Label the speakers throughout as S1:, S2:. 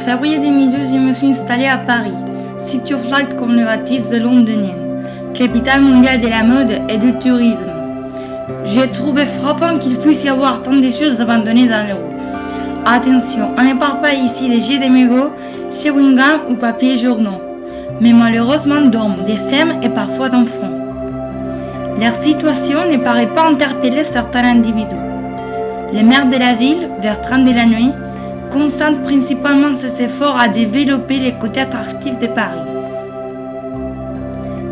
S1: février 2012, je me suis installée à Paris, City of Light comme le baptise de londonienne, capitale mondiale de la mode et du tourisme. J'ai trouvé frappant qu'il puisse y avoir tant de choses abandonnées dans les rues. Attention, on ne parle pas ici des jets de mégots, chewing-gum ou papier journaux, mais malheureusement d'hommes, de femmes et parfois d'enfants. Leur situation ne paraît pas interpeller certains individus. Le maire de la ville, Bertrand Delanoë, concentre principalement ses efforts à développer les côtés attractifs de Paris.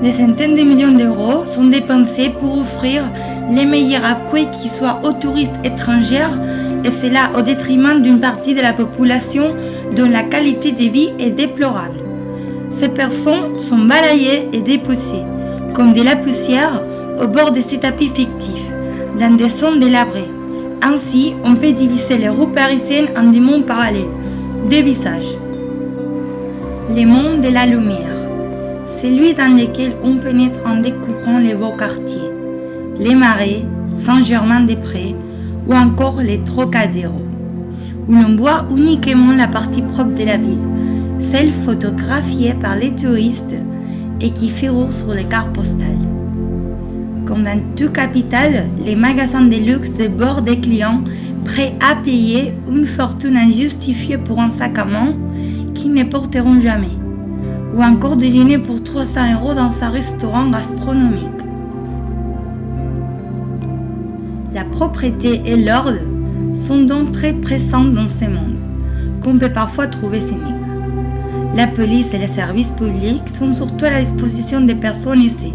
S1: Des centaines de millions d'euros sont dépensés pour offrir les meilleurs accueils qui soient aux touristes étrangers, et cela au détriment d'une partie de la population dont la qualité de vie est déplorable. Ces personnes sont balayées et dépoussées, comme de la poussière, au bord de ces tapis fictifs, dans des zones délabrées. Ainsi, on peut diviser les rues parisiennes en deux mondes parallèles, deux visages. Le monde de la lumière, celui dans lequel on pénètre en découvrant les beaux quartiers, les Marais, Saint-Germain-des-Prés ou encore les Trocadéro, où l'on voit uniquement la partie propre de la ville, celle photographiée par les touristes et qui figure sur les cartes postales. Comme dans toute capitale, les magasins de luxe débordent des clients prêts à payer une fortune injustifiée pour un sac à main qu'ils ne porteront jamais, ou encore déjeuner pour 300 € dans un restaurant gastronomique. La propreté et l'ordre sont donc très présents dans ce monde, qu'on peut parfois trouver cynique. La police et les services publics sont surtout à la disposition des personnes aisées,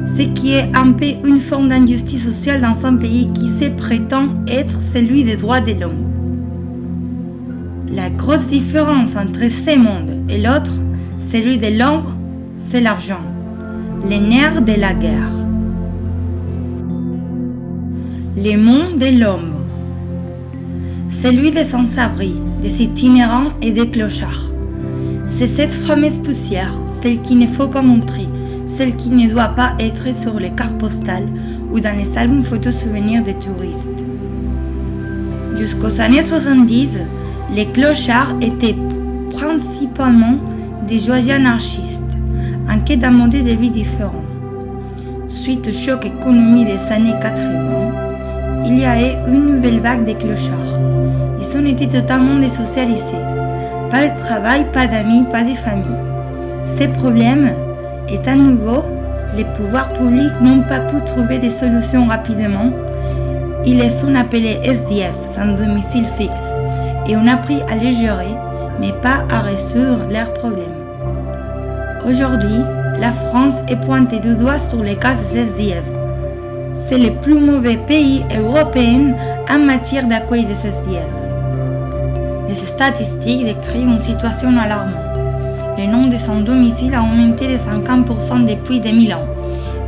S1: ce qui est un peu une forme d'injustice sociale dans un pays qui se prétend être celui des droits de l'homme. La grosse différence entre ce monde et l'autre, celui de l'ombre, c'est l'argent, le nerf de la guerre. Le monde de l'ombre, celui des sans-abri, des itinérants et des clochards. C'est cette fameuse poussière, celle qu'il ne faut pas montrer, celle qui ne doit pas être sur les cartes postales ou dans les albums photos souvenirs des touristes. Jusqu'aux années 70, les clochards étaient principalement des joyeux anarchistes, en quête d'un mode de vie différent. Suite au choc économique des années 80, il y a eu une nouvelle vague de clochards. Ils ont été totalement désocialisés. Pas de travail, pas d'amis, pas de famille. Ces problèmes étant nouveaux, les pouvoirs publics n'ont pas pu trouver des solutions rapidement. Ils les sont appelés SDF, sans domicile fixe, et on a appris à les gérer, mais pas à résoudre leurs problèmes. Aujourd'hui, la France est pointée du doigt sur les cas des SDF. C'est le plus mauvais pays européen en matière d'accueil des SDF. Les statistiques décrivent une situation alarmante. Le nombre de sans-domicile a augmenté de 50% depuis 2000 ans,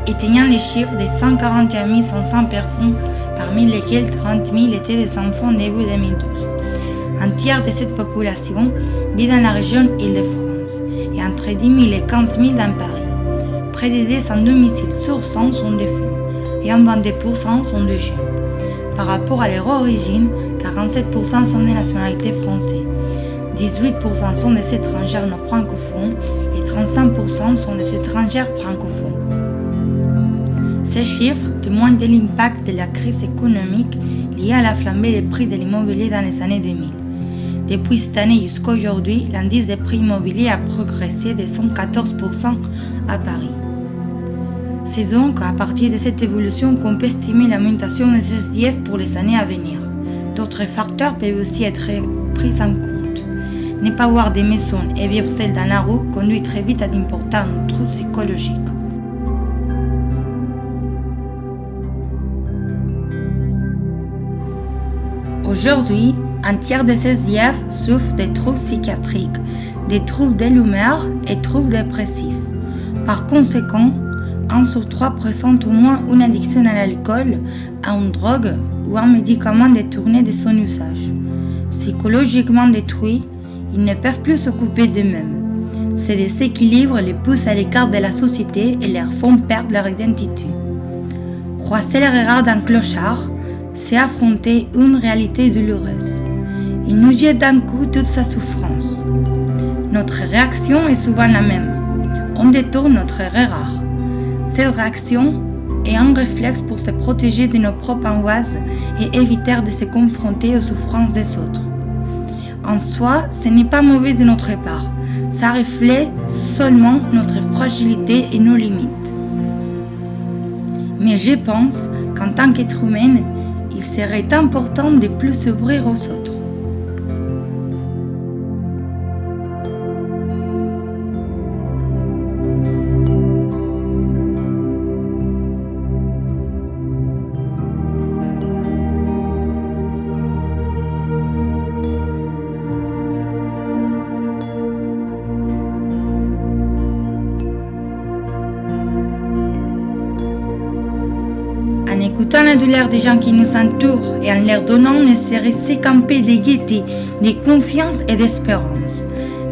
S1: atteignant les chiffres de 141 500 personnes, parmi lesquelles 30 000 étaient des enfants début 2012. Un tiers de cette population vit dans la région Île-de-France et entre 10 000 et 15 000 dans Paris. Près de 10 sans-domicile sur 100 sont des femmes et 22% sont des jeunes. Par rapport à leur origine, 47% sont de nationalité française, 18% sont des étrangers non francophones et 35% sont des étrangers francophones. Ces chiffres témoignent de l'impact de la crise économique liée à la flambée des prix de l'immobilier dans les années 2000. Depuis cette année jusqu'à aujourd'hui, l'indice des prix immobiliers a progressé de 114% à Paris. C'est donc à partir de cette évolution qu'on peut estimer l'augmentation des SDF pour les années à venir. D'autres facteurs peuvent aussi être pris en compte. Ne pas avoir des maisons et vivre seul dans la rue conduit très vite à d'importants troubles psychologiques. Aujourd'hui, un tiers des SDF souffrent des troubles psychiatriques, des troubles de l'humeur et troubles dépressifs. Par conséquent, 1 sur 3 présente au moins une addiction à l'alcool, à une drogue ou à un médicament détourné de son usage. Psychologiquement détruits, ils ne peuvent plus s'occuper d'eux-mêmes. Ces déséquilibres les poussent à l'écart de la société et leur font perdre leur identité. Croiser les regards d'un clochard, c'est affronter une réalité douloureuse. il nous jette d'un coup toute sa souffrance. Notre réaction est souvent la même. On détourne notre regard. Cette réaction est un réflexe pour se protéger de nos propres angoisses et éviter de se confronter aux souffrances des autres. En soi, ce n'est pas mauvais de notre part. Ça reflète seulement notre fragilité et nos limites. Mais je pense qu'en tant qu'être humain, il serait important de plus s'ouvrir aux autres. En écoutant la douleur des gens qui nous entourent et en leur donnant ne serait s'écamper de gaieté, de confiance et d'espérance.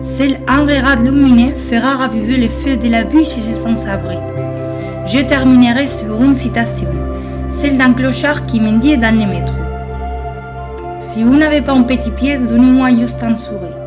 S1: Seul un regard lumineux fera raviver le feu de la vie chez ces sans-abri. Je terminerai sur une citation, celle d'un clochard qui mendiait dans le métro. Si vous n'avez pas un petit pièce, donnez-moi juste un sourire.